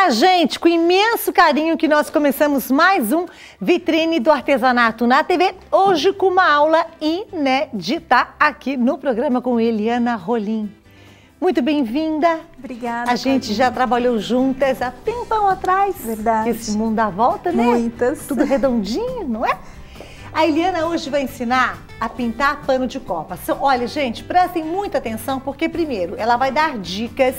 minha gente, com imenso carinho que nós começamos mais um Vitrine do Artesanato na TV, hoje com uma aula inédita aqui no programa com Eliana Rolim. Muito bem-vinda. Obrigada. A gente já trabalhou juntas há tempão atrás. Verdade. Esse mundo dá volta, né? Muitas. Tudo redondinho, não é? A Eliana hoje vai ensinar a pintar pano de copa. Olha, gente, prestem muita atenção porque, primeiro, ela vai dar dicas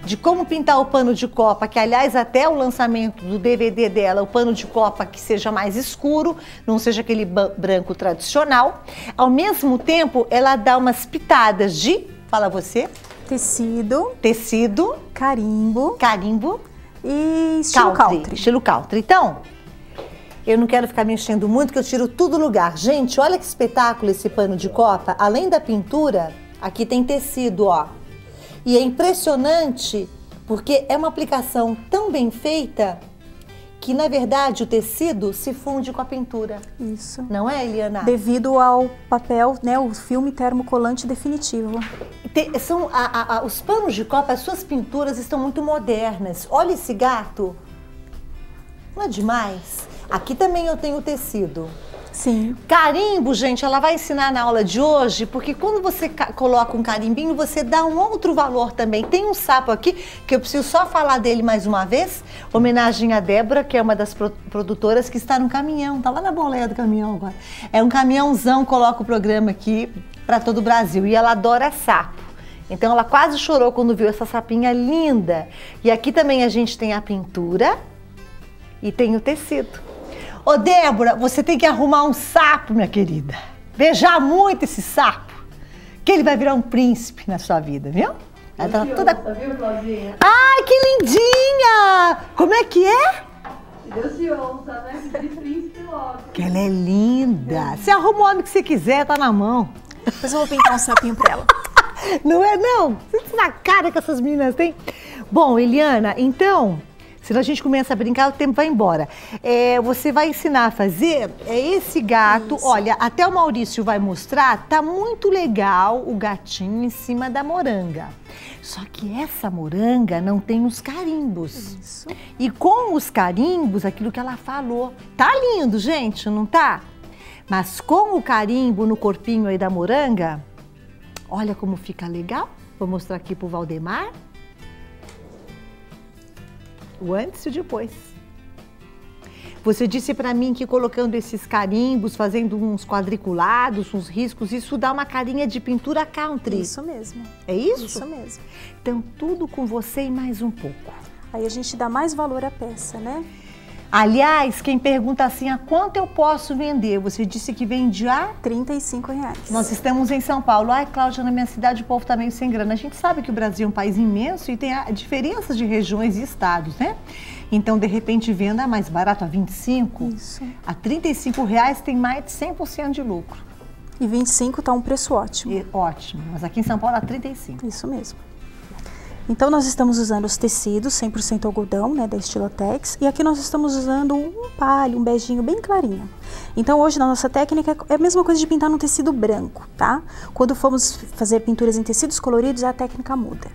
de como pintar o pano de copa, que, aliás, até o lançamento do DVD dela, o pano de copa que seja mais escuro, não seja aquele branco tradicional. Ao mesmo tempo, ela dá umas pitadas de, fala você, tecido, carimbo e estilo country. Estilo country. Então, eu não quero ficar mexendo muito, que eu tiro tudo do lugar. Gente, olha que espetáculo esse pano de copa. Além da pintura, aqui tem tecido, ó. E é impressionante, porque é uma aplicação tão bem feita que, na verdade, o tecido se funde com a pintura. Isso. Não é, Eliana? Devido ao papel, né, o filme termocolante definitivo. Os panos de copa, as suas pinturas estão muito modernas. Olha esse gato. Não é demais? Aqui também eu tenho tecido. Sim. Carimbo, gente, ela vai ensinar na aula de hoje, porque quando você coloca um carimbinho, você dá um outro valor também. Tem um sapo aqui, que eu preciso só falar dele mais uma vez, homenagem a Débora, que é uma das produtoras que está no caminhão, tá lá na boleia do caminhão agora. É um caminhãozão, coloca o programa aqui para todo o Brasil, e ela adora sapo. Então ela quase chorou quando viu essa sapinha linda. E aqui também a gente tem a pintura e tem o tecido. Ô, Débora, você tem que arrumar um sapo, minha querida. Beijar muito esse sapo, que ele vai virar um príncipe na sua vida, viu? Ela tá toda... viu, Claudinha? Ai, que lindinha! Como é que é? Deus te ouça, né? De príncipe logo. Que ela é linda. Você arruma o homem que você quiser, tá na mão. Depois eu vou pintar um sapinho pra ela. Não é, não? Você na cara que essas meninas têm. Bom, Eliana, então... Se a gente começa a brincar, o tempo vai embora. Você vai ensinar a fazer esse gato. Isso. Olha, até o Maurício vai mostrar, tá muito legal o gatinho em cima da moranga. Só que essa moranga não tem os carimbos. Isso. E com os carimbos, aquilo que ela falou, tá lindo, gente, não tá? Mas com o carimbo no corpinho aí da moranga, olha como fica legal. Vou mostrar aqui pro Valdemar. O antes e o depois. Você disse para mim que colocando esses carimbos, fazendo uns quadriculados, uns riscos, isso dá uma carinha de pintura country. Isso mesmo. É isso? Isso mesmo. Então, tudo com você e mais um pouco. Aí a gente dá mais valor à peça, né? Aliás, quem pergunta assim, a quanto eu posso vender? Você disse que vende a R$35. Nós estamos em São Paulo. Ai, Cláudia, na minha cidade o povo tá meio sem grana. A gente sabe que o Brasil é um país imenso e tem diferenças de regiões e estados, né? Então, de repente, venda mais barato a 25. Isso. A R$35 tem mais de 100% de lucro. E 25 tá um preço ótimo. Ótimo, mas aqui em São Paulo a 35. Isso mesmo. Então, nós estamos usando os tecidos 100% algodão, né, da Estilotex. E aqui nós estamos usando um palho, um beijinho bem clarinho. Então, hoje, na nossa técnica, é a mesma coisa de pintar no tecido branco, tá? Quando formos fazer pinturas em tecidos coloridos, a técnica muda,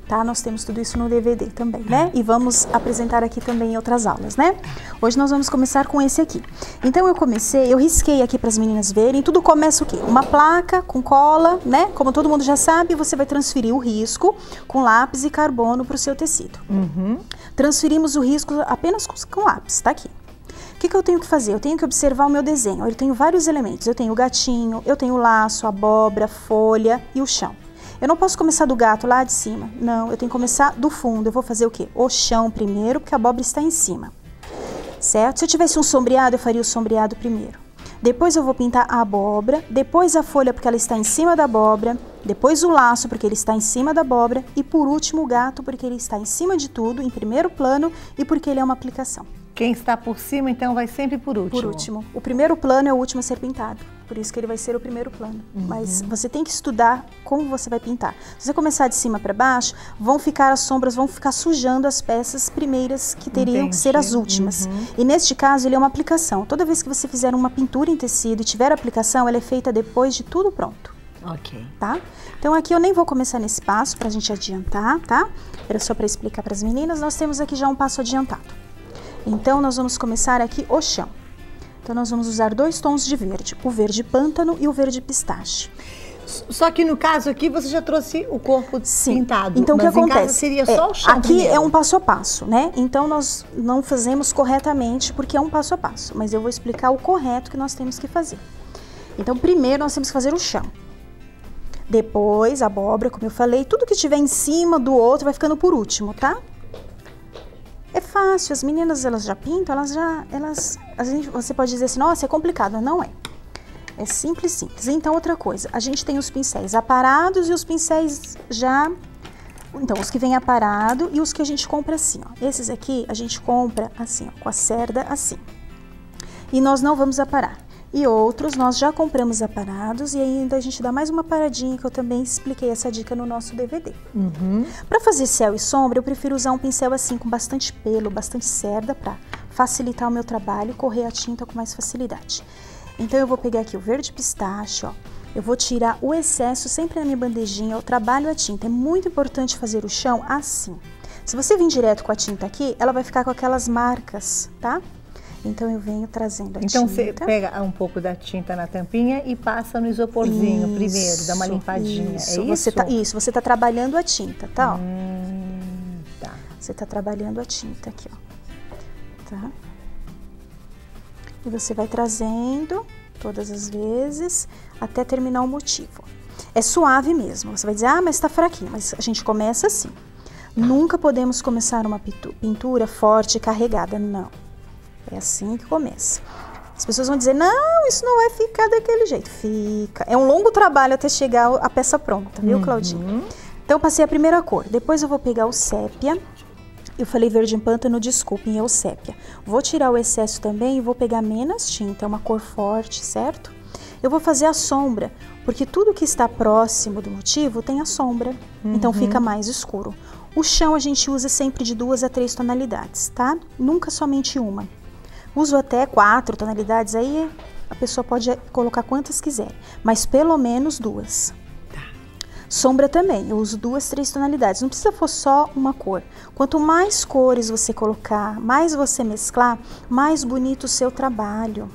tá? Nós temos tudo isso no DVD também, né? E vamos apresentar aqui também em outras aulas, né? Hoje nós vamos começar com esse aqui. Então, eu risquei aqui para as meninas verem. Tudo começa o quê? Uma placa com cola, né? Como todo mundo já sabe, você vai transferir o risco com lápis e carbono para o seu tecido. Uhum. Transferimos o risco apenas com lápis, tá aqui. O que eu tenho que fazer? Eu tenho que observar o meu desenho. Eu tenho vários elementos. Eu tenho o gatinho, eu tenho o laço, a abóbora, a folha e o chão. Eu não posso começar do gato lá de cima. Não, eu tenho que começar do fundo. Eu vou fazer o quê? O chão primeiro, porque a abóbora está em cima. Certo? Se eu tivesse um sombreado, eu faria o sombreado primeiro. Depois eu vou pintar a abóbora, depois a folha, porque ela está em cima da abóbora, depois o laço, porque ele está em cima da abóbora, e por último o gato, porque ele está em cima de tudo, em primeiro plano, e porque ele é uma aplicação. Quem está por cima, então, vai sempre por último. Por último. O primeiro plano é o último a ser pintado. Por isso que ele vai ser o primeiro plano. Mas você tem que estudar como você vai pintar. Se você começar de cima para baixo, vão ficar as sombras, vão ficar sujando as peças primeiras que teriam que ser as últimas. E neste caso, ele é uma aplicação. Toda vez que você fizer uma pintura em tecido e tiver aplicação, ela é feita depois de tudo pronto. Ok. Tá? Então aqui eu nem vou começar nesse passo pra gente adiantar, tá? Era só pra explicar pras meninas, nós temos aqui já um passo adiantado. Então nós vamos começar aqui o chão. Então nós vamos usar 2 tons de verde, o verde pântano e o verde pistache. Só que no caso aqui você já trouxe o corpo pintado. Então o que acontece? Em casa seria só o chão aqui primeiro. é um passo a passo, né? Então nós não fazemos corretamente porque é um passo a passo, mas eu vou explicar o correto que nós temos que fazer. Então primeiro nós temos que fazer o chão. Depois a abóbora, como eu falei, tudo que tiver em cima do outro vai ficando por último, tá? É fácil, as meninas elas já pintam, você pode dizer assim, nossa, é complicado, não é. É simples, simples. Então, outra coisa, a gente tem os pincéis aparados e os pincéis já... Então, os que vêm aparado e os que a gente compra assim, ó. Esses aqui a gente compra assim, ó, com a cerda assim. E nós não vamos aparar. E outros nós já compramos aparados e ainda a gente dá mais uma paradinha que eu também expliquei essa dica no nosso DVD. Para fazer céu e sombra, eu prefiro usar um pincel assim com bastante pelo, bastante cerda para facilitar o meu trabalho e correr a tinta com mais facilidade. Então eu vou pegar aqui o verde pistache, ó. Eu vou tirar o excesso sempre na minha bandejinha, eu trabalho a tinta. É muito importante fazer o chão assim. Se você vir direto com a tinta aqui, ela vai ficar com aquelas marcas, tá? Então eu venho trazendo a tinta. Então você pega um pouco da tinta na tampinha e passa no isoporzinho primeiro, dá uma limpadinha, isso, é isso? Você tá trabalhando a tinta, tá? Ó. Tá. Você tá trabalhando a tinta aqui, ó. Tá? E você vai trazendo todas as vezes até terminar o motivo. É suave mesmo. Você vai dizer, ah, mas tá fraquinho. Mas a gente começa assim. Nunca podemos começar uma pintura forte e carregada, não. É assim que começa. As pessoas vão dizer, não, isso não vai ficar daquele jeito. Fica. É um longo trabalho até chegar a peça pronta, viu, Claudinha? Então, eu passei a primeira cor. Depois eu vou pegar o sépia. Eu falei verde em pântano, desculpem, é o sépia. Vou tirar o excesso também e vou pegar menos tinta, é uma cor forte, certo? Eu vou fazer a sombra, porque tudo que está próximo do motivo tem a sombra, então fica mais escuro. O chão a gente usa sempre de 2 a 3 tonalidades, tá? Nunca somente uma. Uso até 4 tonalidades, aí a pessoa pode colocar quantas quiser, mas pelo menos 2. Sombra também, eu uso 2, 3 tonalidades, não precisa for só uma cor. Quanto mais cores você colocar, mais você mesclar, mais bonito o seu trabalho.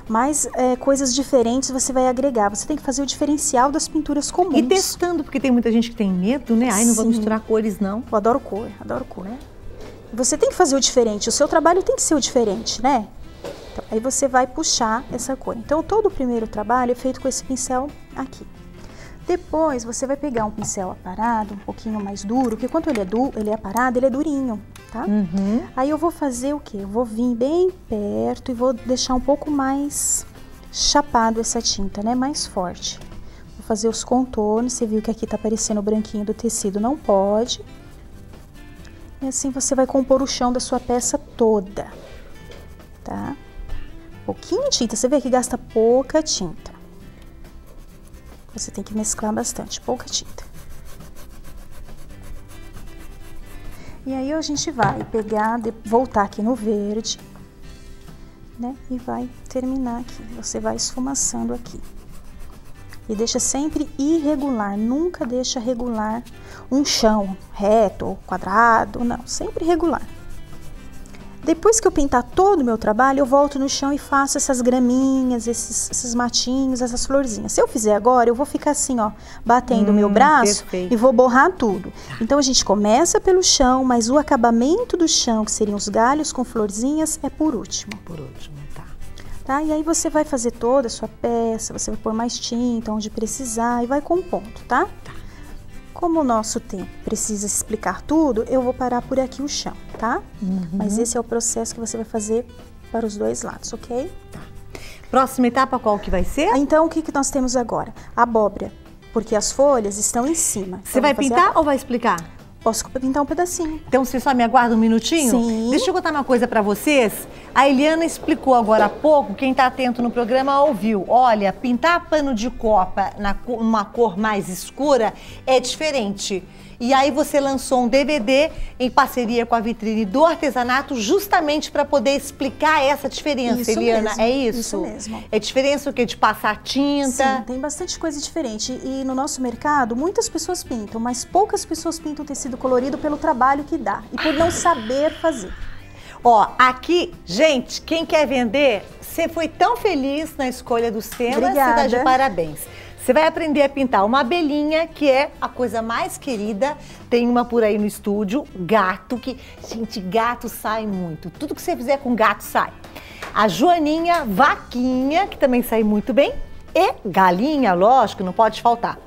Mais coisas diferentes você vai agregar. Você tem que fazer o diferencial das pinturas comuns. E testando, porque tem muita gente que tem medo, né? Ai, não vou misturar cores, não. Eu adoro cor, né? Você tem que fazer o diferente, o seu trabalho tem que ser o diferente, né? Então, aí você vai puxar essa cor. Então, todo o primeiro trabalho é feito com esse pincel aqui. Depois, você vai pegar um pincel aparado, um pouquinho mais duro, porque quando ele é aparado, ele é durinho, tá? Aí eu vou fazer o quê? Eu vou vir bem perto e vou deixar um pouco mais chapado essa tinta, né? Mais forte. Vou fazer os contornos, você viu que aqui tá aparecendo o branquinho do tecido, não pode. E assim você vai compor o chão da sua peça toda, tá? Pouquinho de tinta, você vê que gasta pouca tinta. Você tem que mesclar bastante, pouca tinta. E aí a gente vai pegar, voltar aqui no verde, né? E vai terminar aqui. Você vai esfumaçando aqui. E deixa sempre irregular, nunca deixa regular um chão reto ou quadrado, não, sempre regular. Depois que eu pintar todo o meu trabalho, eu volto no chão e faço essas graminhas, esses matinhos, essas florzinhas. Se eu fizer agora, eu vou ficar assim, ó, batendo o meu braço perfeito. E vou borrar tudo. Então, a gente começa pelo chão, mas o acabamento do chão, que seriam os galhos com florzinhas, é por último. Por último, tá? E aí você vai fazer toda a sua peça, você vai pôr mais tinta onde precisar e vai compondo, tá? Como o nosso tempo precisa explicar tudo, eu vou parar por aqui o chão, tá? Mas esse é o processo que você vai fazer para os 2 lados, ok? Tá. Próxima etapa, qual que vai ser? Então, o que nós temos agora? A abóbora, porque as folhas estão em cima. Você vai pintar ou vai explicar? Posso pintar um pedacinho. Então, você só me aguarda um minutinho? Sim. Deixa eu contar uma coisa pra vocês. A Eliana explicou agora há pouco, quem tá atento no programa ouviu. Olha, pintar pano de copa numa cor mais escura é diferente. E aí você lançou um DVD em parceria com a Vitrine do Artesanato, justamente para poder explicar essa diferença, Isso Eliana. mesmo, É isso? Isso mesmo. É diferença o quê? De passar tinta? Sim, tem bastante coisa diferente. E no nosso mercado, muitas pessoas pintam, mas poucas pessoas pintam tecido colorido pelo trabalho que dá e por não saber fazer. Ó, aqui, gente, quem quer vender, você foi tão feliz na escolha dos temas, você tá de parabéns. Você vai aprender a pintar uma abelhinha, que é a coisa mais querida. Tem uma por aí no estúdio, gato, que, gente, gato sai muito. Tudo que você fizer com gato sai. A Joaninha, vaquinha, que também sai muito bem. E galinha, lógico, não pode faltar.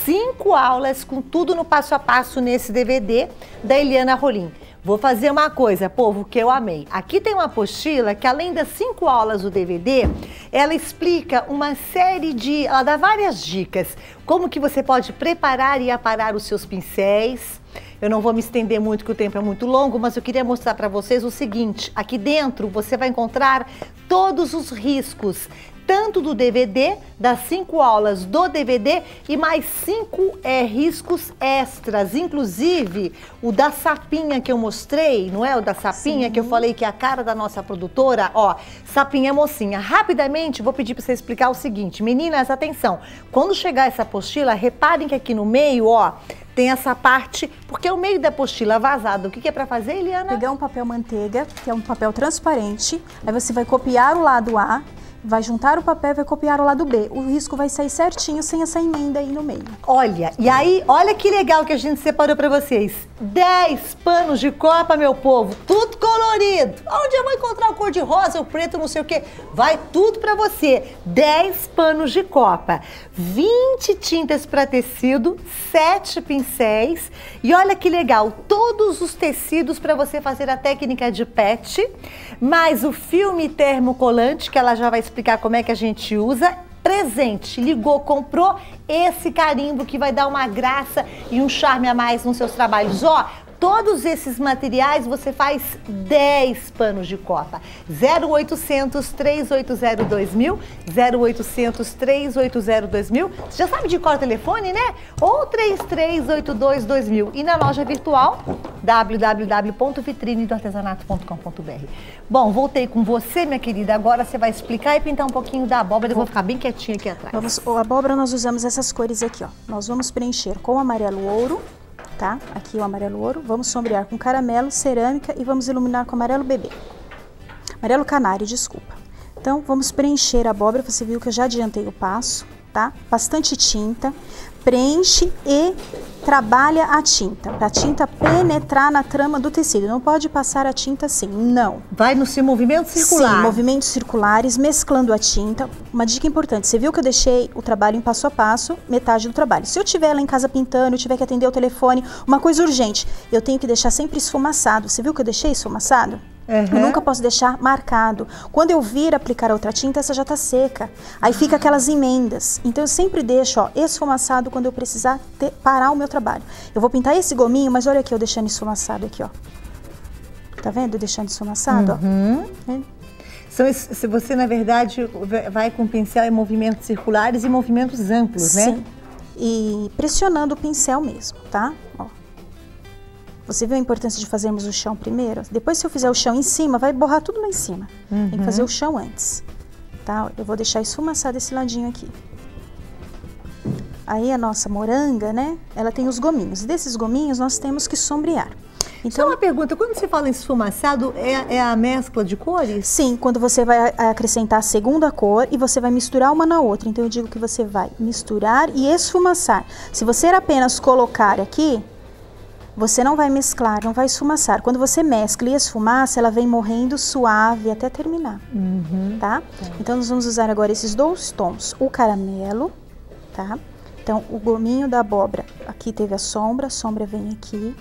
5 aulas com tudo no passo a passo nesse DVD da Eliana Rolim. Vou fazer uma coisa, povo, que eu amei. Aqui tem uma apostila que, além das 5 aulas do DVD, ela explica uma série de... Ela dá várias dicas. Como que você pode preparar e aparar os seus pincéis. Eu não vou me estender muito, que o tempo é muito longo, mas eu queria mostrar para vocês o seguinte. Aqui dentro você vai encontrar todos os riscos, tanto do DVD, das 5 aulas do DVD e mais 5 riscos extras, inclusive o da sapinha que eu mostrei, não é? O da sapinha. Sim. Que eu falei que é a cara da nossa produtora, ó, sapinha mocinha. Rapidamente vou pedir para você explicar o seguinte, meninas, atenção, quando chegar essa apostila, reparem que aqui no meio, ó, tem essa parte, porque é o meio da apostila vazado. O que é para fazer, Eliana? Pegar um papel manteiga, que é um papel transparente, aí você vai copiar o lado A, vai juntar o papel e vai copiar o lado B. O risco vai sair certinho, sem essa emenda aí no meio. Olha, e aí, olha que legal que a gente separou pra vocês. 10 panos de copa, meu povo, tudo colorido. Onde eu vou encontrar o cor de rosa, o preto, não sei o quê? Vai tudo pra você. 10 panos de copa, 20 tintas pra tecido, 7 pincéis. E olha que legal, todos os tecidos pra você fazer a técnica de PET, mais o filme termocolante, que ela já vai explicar como é que a gente usa. Presente, ligou, comprou esse carimbo que vai dar uma graça e um charme a mais nos seus trabalhos. Ó, todos esses materiais você faz 10 panos de copa. 0800 380 2000, 0800 380 2000. Você já sabe de qual é o telefone, né? Ou 3382 2000. E na loja virtual www.vitrinedoartesanato.com.br. Bom, voltei com você, minha querida. Agora você vai explicar e pintar um pouquinho da abóbora. Eu vou ficar bem quietinha aqui atrás. A abóbora nós usamos essas cores aqui, ó. Nós vamos preencher com amarelo ouro, tá? Aqui o amarelo ouro. Vamos sombrear com caramelo, cerâmica e vamos iluminar com amarelo bebê. Amarelo canário, desculpa. Então, vamos preencher a abóbora. Você viu que eu já adiantei o passo, tá? Bastante tinta. Preenche e trabalha a tinta, para a tinta penetrar na trama do tecido. Não pode passar a tinta assim, não. Vai no seu movimento circular. Sim, movimentos circulares, mesclando a tinta. Uma dica importante, você viu que eu deixei o trabalho em passo a passo, metade do trabalho. Se eu estiver lá em casa pintando, eu tiver que atender o telefone, uma coisa urgente, eu tenho que deixar sempre esfumaçado. Você viu que eu deixei esfumaçado? Eu nunca posso deixar marcado. Quando eu vir aplicar a outra tinta, essa já tá seca. Aí fica aquelas emendas. Então eu sempre deixo, ó, esfumaçado quando eu precisar parar o meu trabalho. Eu vou pintar esse gominho, mas olha aqui eu deixando esfumaçado aqui, ó. Tá vendo? Deixando esfumaçado, ó. Se você, na verdade, vai com o pincel em movimentos circulares e movimentos amplos, né? Sim. E pressionando o pincel mesmo, tá? Ó. Você viu a importância de fazermos o chão primeiro? Depois, se eu fizer o chão em cima, vai borrar tudo lá em cima. Tem que fazer o chão antes, tá? Eu vou deixar esfumaçado esse ladinho aqui. Aí a nossa moranga, né? Ela tem os gominhos. Desses gominhos, nós temos que sombrear. Então, só uma pergunta, quando você fala em esfumaçado, é a mescla de cores? Sim, quando você vai acrescentar a segunda cor e você vai misturar uma na outra. Então, eu digo que você vai misturar e esfumaçar. Se você apenas colocar aqui, você não vai mesclar, não vai esfumaçar. Quando você mescla e esfumaça, ela vem morrendo suave até terminar, tá? Então, nós vamos usar agora esses 2 tons. O caramelo, tá? Então, o gominho da abóbora, aqui teve a sombra vem aqui.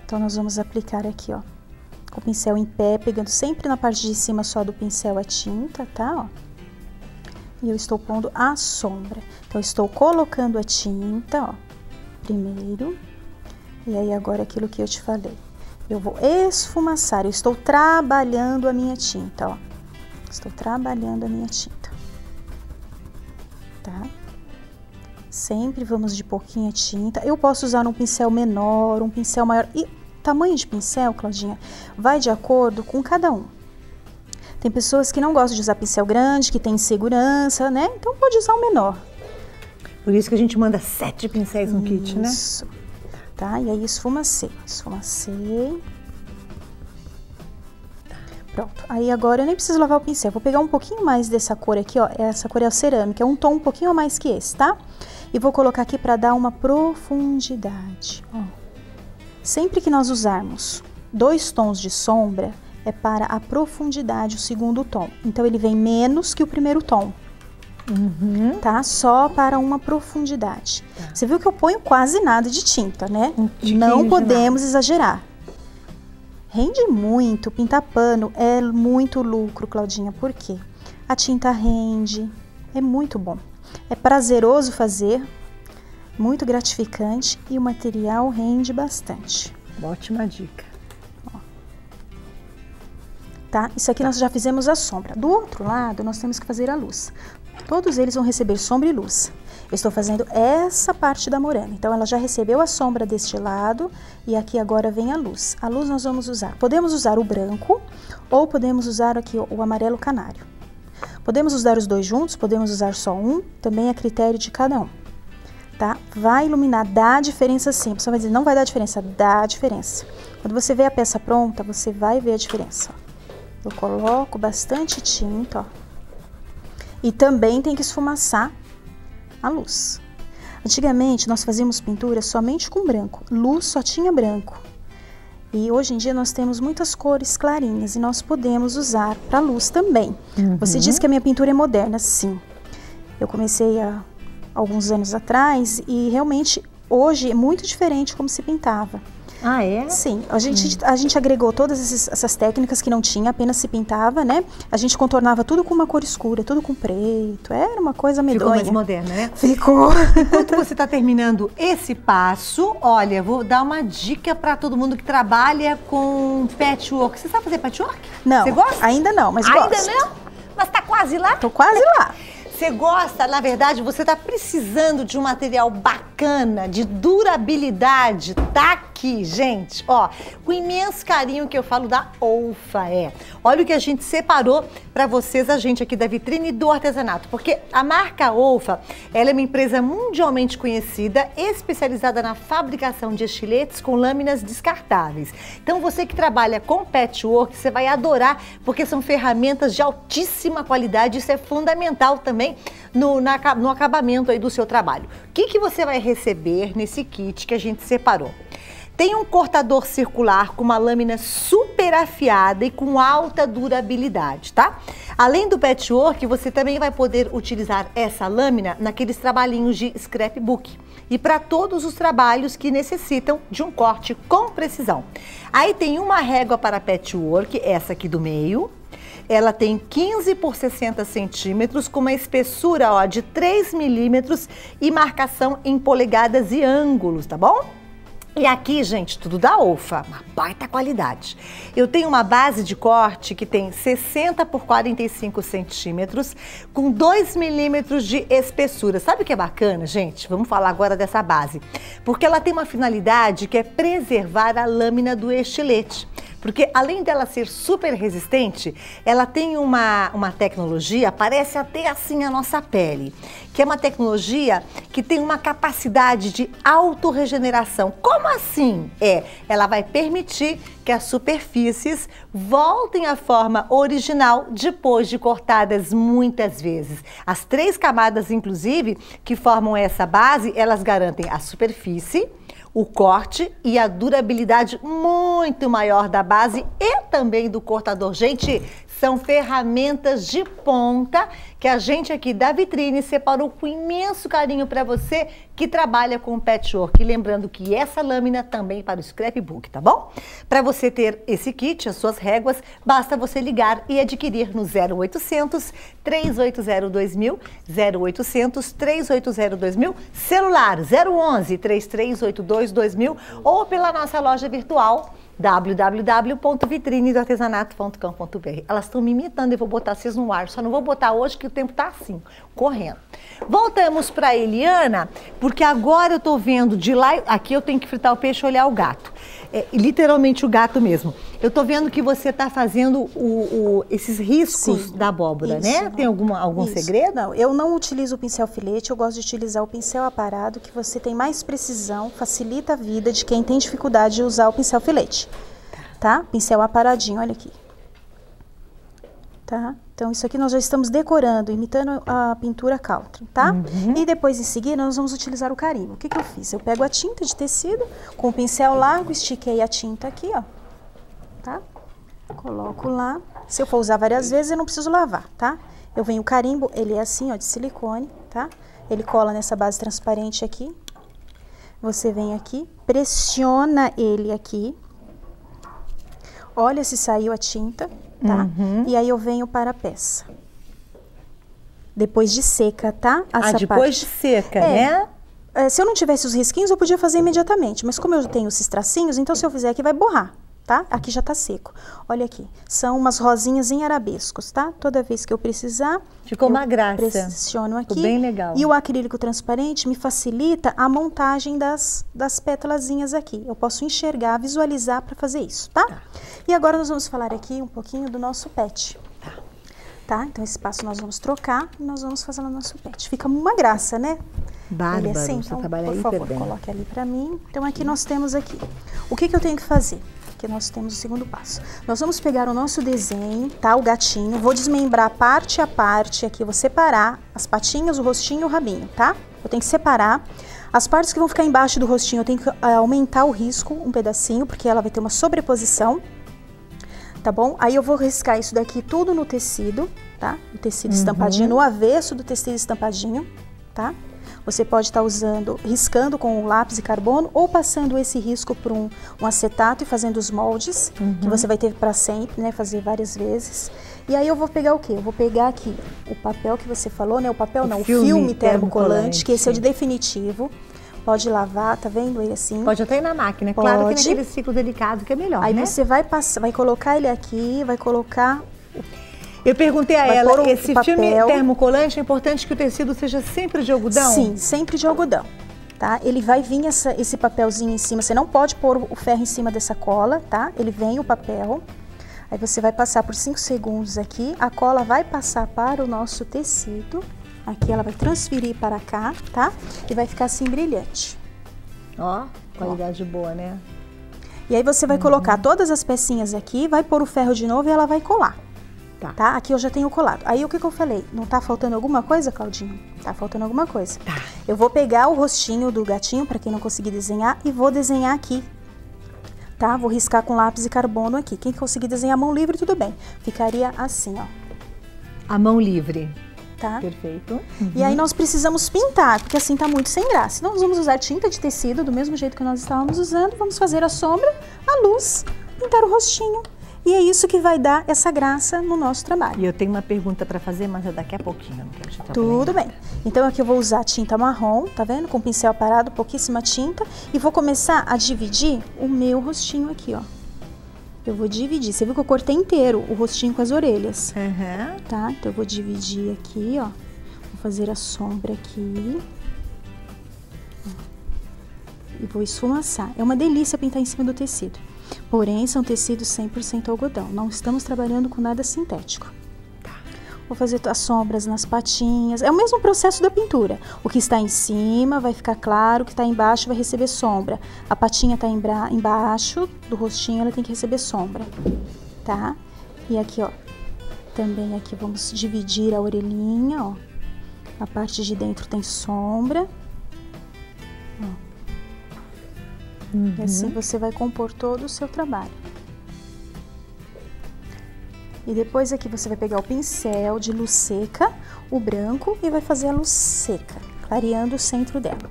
Então, nós vamos aplicar aqui, ó, com o pincel em pé, pegando sempre na parte de cima só do pincel a tinta, tá? Ó. E eu estou pondo a sombra. Então, eu estou colocando a tinta, ó, primeiro. E aí, agora, aquilo que eu te falei. Eu vou esfumaçar, eu estou trabalhando a minha tinta, ó. Estou trabalhando a minha tinta. Tá? Sempre vamos de pouquinha tinta. Eu posso usar um pincel menor, um pincel maior. E tamanho de pincel, Claudinha, vai de acordo com cada um. Tem pessoas que não gostam de usar pincel grande, que tem insegurança, né? Então pode usar o menor. Por isso que a gente manda 7 pincéis no kit, né? Isso. Tá? E aí esfumacei. Esfumacei. Pronto. Aí agora eu nem preciso lavar o pincel. Vou pegar um pouquinho mais dessa cor aqui, ó. Essa cor é o cerâmica, é um tom um pouquinho a mais que esse, tá? E vou colocar aqui para dar uma profundidade, ó. Sempre que nós usarmos 2 tons de sombra, é para a profundidade o segundo tom. Então ele vem menos que o primeiro tom. Tá? Só para uma profundidade. Você viu que eu ponho quase nada de tinta, né? Não podemos exagerar. Rende muito, pintar pano é muito lucro, Claudinha. Por quê? A tinta rende, é muito bom. É prazeroso fazer, muito gratificante e o material rende bastante. Ótima dica. Ó. Tá? Isso aqui nós já fizemos a sombra. Do outro lado, nós temos que fazer a luz. Todos eles vão receber sombra e luz. Eu estou fazendo essa parte da morena. Então, ela já recebeu a sombra deste lado e aqui agora vem a luz. A luz nós vamos usar. Podemos usar o branco ou podemos usar aqui o amarelo canário. Podemos usar os dois juntos, podemos usar só um. Também é critério de cada um. Tá? Vai iluminar, dá diferença sim. A pessoa vai dizer, não vai dar diferença. Dá diferença. Quando você vê a peça pronta, você vai ver a diferença. Eu coloco bastante tinta, ó. E também tem que esfumaçar a luz. Antigamente nós fazíamos pintura somente com branco, luz só tinha branco. E hoje em dia nós temos muitas cores clarinhas e nós podemos usar para luz também. Você disse que a minha pintura é moderna, sim. Eu comecei há alguns anos atrás e realmente hoje é muito diferente como se pintava. Ah, é? Sim, a gente agregou todas essas técnicas que não tinha, apenas se pintava, né? A gente contornava tudo com uma cor escura, tudo com preto, era uma coisa medonha. Ficou mais moderna, né? Ficou. Enquanto você está terminando esse passo, olha, vou dar uma dica para todo mundo que trabalha com patchwork. Você sabe fazer patchwork? Não, você gosta? Ainda não, mas ainda gosto. não? Mas tá quase lá? Tô quase lá. Você gosta, na verdade, você está precisando de um material bacana, de durabilidade, tá aqui, gente, ó, com imenso carinho que eu falo da Olfa, Olha o que a gente separou para vocês, a gente aqui da vitrine do artesanato, porque a marca Olfa, ela é uma empresa mundialmente conhecida, especializada na fabricação de estiletes com lâminas descartáveis. Então, você que trabalha com patchwork, você vai adorar, porque são ferramentas de altíssima qualidade, isso é fundamental também no acabamento aí do seu trabalho. O que você vai receber nesse kit que a gente separou? Tem um cortador circular com uma lâmina super afiada e com alta durabilidade, tá? Além do patchwork, você também vai poder utilizar essa lâmina naqueles trabalhinhos de scrapbook e para todos os trabalhos que necessitam de um corte com precisão. Aí tem uma régua para patchwork, essa aqui do meio. Ela tem 15 por 60 centímetros, com uma espessura ó, de 3 milímetros e marcação em polegadas e ângulos, tá bom? E aqui, gente, tudo da Olfa, uma baita qualidade. Eu tenho uma base de corte que tem 60 por 45 centímetros, com 2 milímetros de espessura. Sabe o que é bacana, gente? Vamos falar agora dessa base. Porque ela tem uma finalidade que é preservar a lâmina do estilete. Porque além dela ser super resistente, ela tem uma tecnologia, parece até assim a nossa pele, que é uma tecnologia que tem uma capacidade de autorregeneração. Como assim? Ela vai permitir que as superfícies voltem à forma original depois de cortadas muitas vezes. As 3 camadas, inclusive, que formam essa base, elas garantem a superfície, o corte e a durabilidade muito maior da base e também do cortador. Gente, são ferramentas de ponta que a gente aqui da vitrine separou com imenso carinho para você que trabalha com patchwork. E lembrando que essa lâmina também para o scrapbook, tá bom? Para você ter esse kit, as suas réguas, basta você ligar e adquirir no 0800 380 2000, 0800 380 2000, celular 011 3382 2000 ou pela nossa loja virtual www.vitrinedoartesanato.com.br. Elas estão me imitando, eu vou botar vocês no ar, só não vou botar hoje que o tempo tá assim, correndo. Voltamos para Eliana, porque agora eu tô vendo de lá, aqui eu tenho que fritar o peixe e olhar o gato. Literalmente o gato mesmo. Eu tô vendo que você tá fazendo esses riscos da abóbora, isso, né? Tem algum segredo? Não, eu não utilizo o pincel filete, eu gosto de utilizar o pincel aparado, que você tem mais precisão, facilita a vida de quem tem dificuldade de usar o pincel filete. Tá? Pincel aparadinho, olha aqui. Tá? Então, isso aqui nós já estamos decorando, imitando a pintura Caltrim, tá? E depois, em seguida, nós vamos utilizar o carimbo. O que que eu fiz? Eu pego a tinta de tecido, com o pincel largo, estiquei a tinta aqui, ó. Tá? Coloco lá. Se eu for usar várias vezes, eu não preciso lavar, tá? Eu venho o carimbo, ele é assim, ó, de silicone, tá? Ele cola nessa base transparente aqui. Você vem aqui, pressiona ele aqui. Olha se saiu a tinta, tá? E aí eu venho para a peça. Depois de seca, tá? Depois de seca, né? Se eu não tivesse os risquinhos, eu podia fazer imediatamente. Mas como eu tenho esses tracinhos, então se eu fizer aqui vai borrar, tá? Aqui já tá seco. Olha aqui, são umas rosinhas em arabescos, tá? Toda vez que eu precisar, ficou uma graça. Pressiono aqui. Ficou bem legal. E o acrílico transparente me facilita a montagem das pétalazinhas aqui. Eu posso enxergar, visualizar para fazer isso, tá? E agora nós vamos falar aqui um pouquinho do nosso pet. Tá? Então esse passo nós vamos trocar e nós vamos fazer o nosso pet. Fica uma graça, né? Bárbaro, ele é assim, você então, trabalha por hiper favor, bem. coloque ali para mim. Então aqui nós temos aqui. O que que eu tenho que fazer? Aqui nós temos o segundo passo. Nós vamos pegar o nosso desenho, tá? O gatinho. Vou desmembrar parte a parte aqui. Vou separar as patinhas, o rostinho e o rabinho, tá? Eu tenho que separar. As partes que vão ficar embaixo do rostinho, eu tenho que aumentar o risco um pedacinho, porque ela vai ter uma sobreposição. Tá bom? Aí eu vou riscar isso daqui tudo no tecido, tá? O tecido estampadinho, no avesso do tecido estampadinho, tá? Você pode estar riscando com o lápis de carbono ou passando esse risco por um acetato e fazendo os moldes, que você vai ter para sempre, né? Fazer várias vezes. E aí eu vou pegar o quê? Eu vou pegar aqui o papel que você falou, né? O papel não, o filme termocolante, que esse é o de definitivo. Pode lavar, tá vendo ele assim? Pode até ir na máquina, claro que naquele ciclo delicado que é melhor, aí né? você vai colocar ele aqui, vai colocar... Eu perguntei a ela, esse papel. filme termocolante, é importante que o tecido seja sempre de algodão? Sim, sempre de algodão, tá? Ele vai vir esse papelzinho em cima, você não pode pôr o ferro em cima dessa cola, tá? Ele vem o papel, aí você vai passar por 5 segundos aqui, a cola vai passar para o nosso tecido, aqui ela vai transferir para cá, tá? E vai ficar assim brilhante. Ó, qualidade boa, né? E aí você vai colocar todas as pecinhas aqui, vai pôr o ferro de novo e ela vai colar. Tá? Aqui eu já tenho colado. Aí o que eu falei? Não tá faltando alguma coisa, Claudinho? Tá faltando alguma coisa. Tá. Eu vou pegar o rostinho do gatinho, para quem não conseguir desenhar, e vou desenhar aqui. Tá? Vou riscar com lápis de carbono aqui. Quem conseguir desenhar a mão livre, tudo bem. Ficaria assim, ó. A mão livre. Tá? Perfeito. E aí nós precisamos pintar, porque assim tá muito sem graça. Então nós vamos usar tinta de tecido, do mesmo jeito que nós estávamos usando. Vamos fazer a sombra, a luz, pintar o rostinho. E é isso que vai dar essa graça no nosso trabalho. E eu tenho uma pergunta para fazer, mas é daqui a pouquinho. Não quero te Tudo bem. Então aqui eu vou usar tinta marrom, tá vendo? Com pincel parado, pouquíssima tinta. E vou começar a dividir o meu rostinho aqui, ó. Eu vou dividir. Você viu que eu cortei inteiro o rostinho com as orelhas. Tá? Então eu vou dividir aqui, ó. Vou fazer a sombra aqui. E vou esfumaçar. É uma delícia pintar em cima do tecido. Porém, são tecidos 100% algodão. Não estamos trabalhando com nada sintético. Vou fazer as sombras nas patinhas. É o mesmo processo da pintura. O que está em cima vai ficar claro, o que está embaixo vai receber sombra. A patinha está embaixo do rostinho, ela tem que receber sombra. Tá? E aqui, ó. Também aqui vamos dividir a orelhinha, ó. A parte de dentro tem sombra. Ó. E assim você vai compor todo o seu trabalho. E depois aqui você vai pegar o pincel de luz seca, o branco, e vai fazer a luz seca, clareando o centro dela.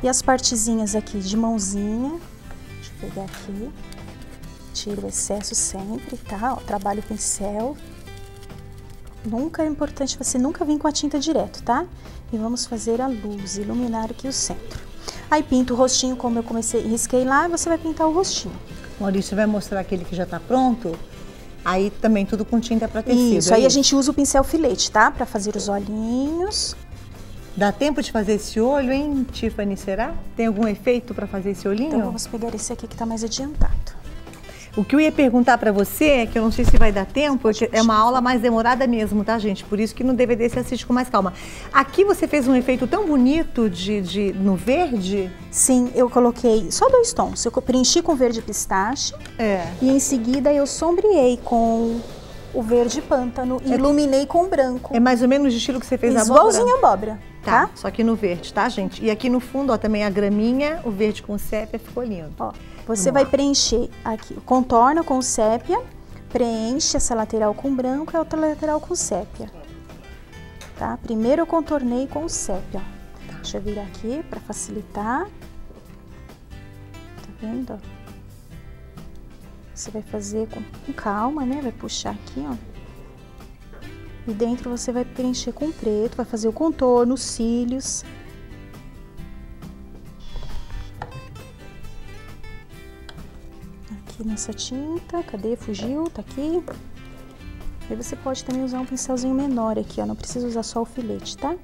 E as partezinhas aqui de mãozinha, deixa eu pegar aqui, tiro o excesso sempre, tá? Ó, trabalho o pincel. Nunca é importante você nunca vir com a tinta direto, tá? E vamos fazer a luz, iluminar aqui o centro. Aí pinta o rostinho, como eu risquei lá, você vai pintar o rostinho. Maurício vai mostrar aquele que já tá pronto. Aí também tudo com tinta para tecido. Isso, aí a gente usa o pincel filete, tá? Para fazer os olhinhos. Dá tempo de fazer esse olho, hein, Tiffany, será? Tem algum efeito para fazer esse olhinho? Então vamos pegar esse aqui que tá mais adiantado. O que eu ia perguntar para você, é que eu não sei se vai dar tempo, é uma aula mais demorada mesmo, tá, gente? Por isso que no DVD você assiste com mais calma. Aqui você fez um efeito tão bonito no verde. Sim, eu coloquei só 2 tons. Eu preenchi com verde pistache e em seguida eu sombreei com o verde pântano e iluminei com branco. É mais ou menos o estilo que você fez a abóbora? Igualzinho a abóbora, tá? Só que no verde, tá, gente? E aqui no fundo, ó, também a graminha, o verde com sépia ficou lindo. Ó, você vai preencher aqui, contorna com sépia, preenche essa lateral com branco e a outra lateral com sépia. Tá? Primeiro eu contornei com sépia. Tá. Deixa eu virar aqui para facilitar. Tá vendo? Você vai fazer com calma, né? Vai puxar aqui, ó. E dentro você vai preencher com preto, vai fazer o contorno, os cílios. Aqui nessa tinta, cadê? Fugiu, tá aqui. Aí você pode também usar um pincelzinho menor aqui, ó. Não precisa usar só o filete, tá?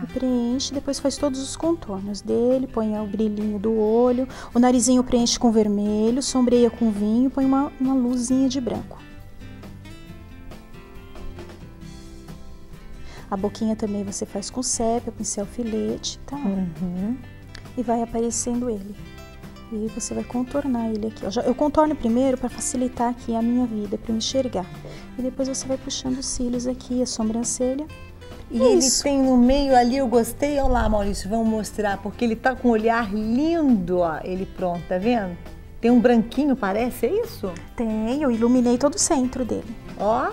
E preenche, depois faz todos os contornos dele, põe o brilhinho do olho, o narizinho preenche com vermelho, sombreia com vinho, põe uma luzinha de branco. A boquinha também você faz com sépia, pincel filete, tá? E vai aparecendo ele. E você vai contornar ele aqui, ó. Eu contorno primeiro para facilitar aqui a minha vida, para eu enxergar. E depois você vai puxando os cílios aqui, a sobrancelha. E ele tem no meio ali, eu gostei, olha lá, Maurício, vamos mostrar, porque ele tá com um olhar lindo, ó, ele pronto, tá vendo? Tem um branquinho, parece, é isso? Tem, eu iluminei todo o centro dele. Ó.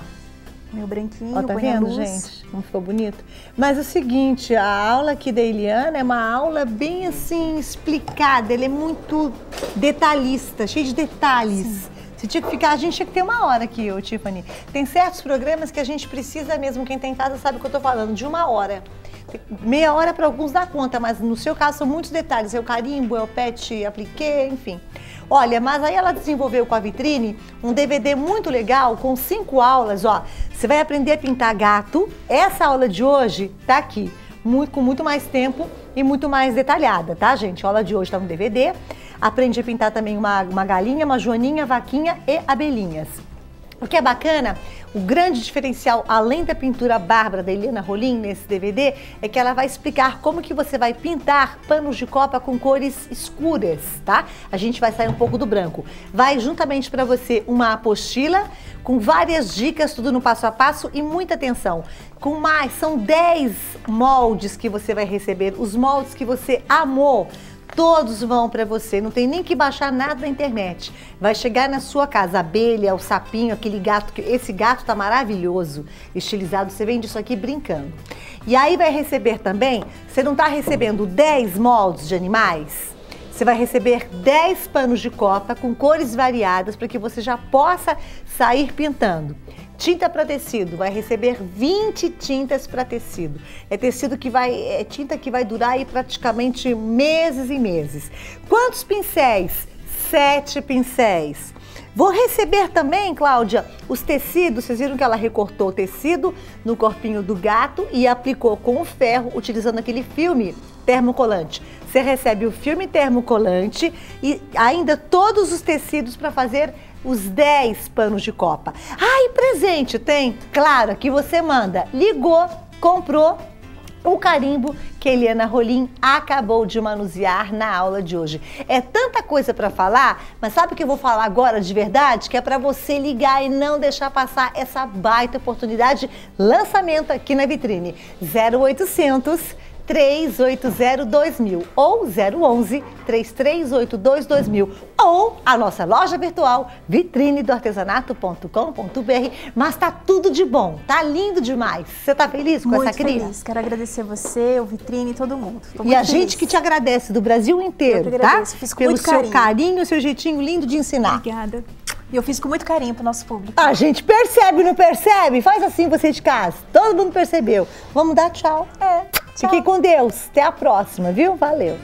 Meu branquinho, ó, tá vendo, gente? Como ficou bonito? Mas é o seguinte, a aula aqui da Eliana é uma aula bem assim, explicada, ele é muito detalhista, cheio de detalhes. Sim. Se tinha que ficar, a gente tinha que ter uma hora aqui, ô Tiffany. Tem certos programas que a gente precisa mesmo, quem tem em casa sabe o que eu tô falando, de 1 hora. Meia hora para alguns dá conta, mas no seu caso são muitos detalhes, é o carimbo, é o pet apliqué, enfim. Olha, mas aí ela desenvolveu com a Vitrine um DVD muito legal, com 5 aulas, ó. Você vai aprender a pintar gato. Essa aula de hoje tá aqui, com muito mais tempo e muito mais detalhada, tá, gente? A aula de hoje tá no DVD. Aprende a pintar também uma galinha, uma joaninha, vaquinha e abelhinhas. O que é bacana, o grande diferencial, além da pintura bárbara da Eliana Rolim nesse DVD, é que ela vai explicar como que você vai pintar panos de copa com cores escuras, tá? A gente vai sair um pouco do branco. Vai juntamente para você uma apostila com várias dicas, tudo no passo a passo e muita atenção. São 10 moldes que você vai receber, os moldes que você amou. Todos vão para você, não tem nem que baixar nada na internet. Vai chegar na sua casa, a abelha, o sapinho, aquele gato, esse gato tá maravilhoso, estilizado, você vende isso aqui brincando. E aí vai receber também, você não tá recebendo 10 moldes de animais? Você vai receber 10 panos de copa com cores variadas para que você já possa sair pintando. Tinta para tecido, vai receber 20 tintas para tecido. É tecido que é tinta que vai durar aí praticamente meses e meses. Quantos pincéis? 7 pincéis. Vou receber também, Cláudia, os tecidos. Vocês viram que ela recortou o tecido no corpinho do gato e aplicou com o ferro, utilizando aquele filme termocolante. Você recebe o filme termocolante e ainda todos os tecidos para fazer os 10 panos de copa. Ah, e presente tem? Claro, que você manda. Ligou, comprou o carimbo que a Eliana Rolim acabou de manusear na aula de hoje. É tanta coisa para falar, mas sabe o que eu vou falar agora de verdade? Que é para você ligar e não deixar passar essa baita oportunidade. Lançamento aqui na Vitrine. 0800 380 2000 ou 011 3382 2000 ou a nossa loja virtual vitrinedoartesanato.com.br. Mas tá tudo de bom, tá lindo demais. Você tá feliz com muito essa cria? Feliz. Quero agradecer você, o Vitrine e todo mundo. E a gente que te agradece do Brasil inteiro, eu tá? Fiz com pelo muito seu carinho, seu jeitinho lindo de ensinar. Obrigada. E eu fiz com muito carinho pro nosso público. A gente percebe, não percebe? Faz assim você de casa. Todo mundo percebeu. Vamos dar tchau. Tchau. Fique com Deus. Até a próxima, viu? Valeu.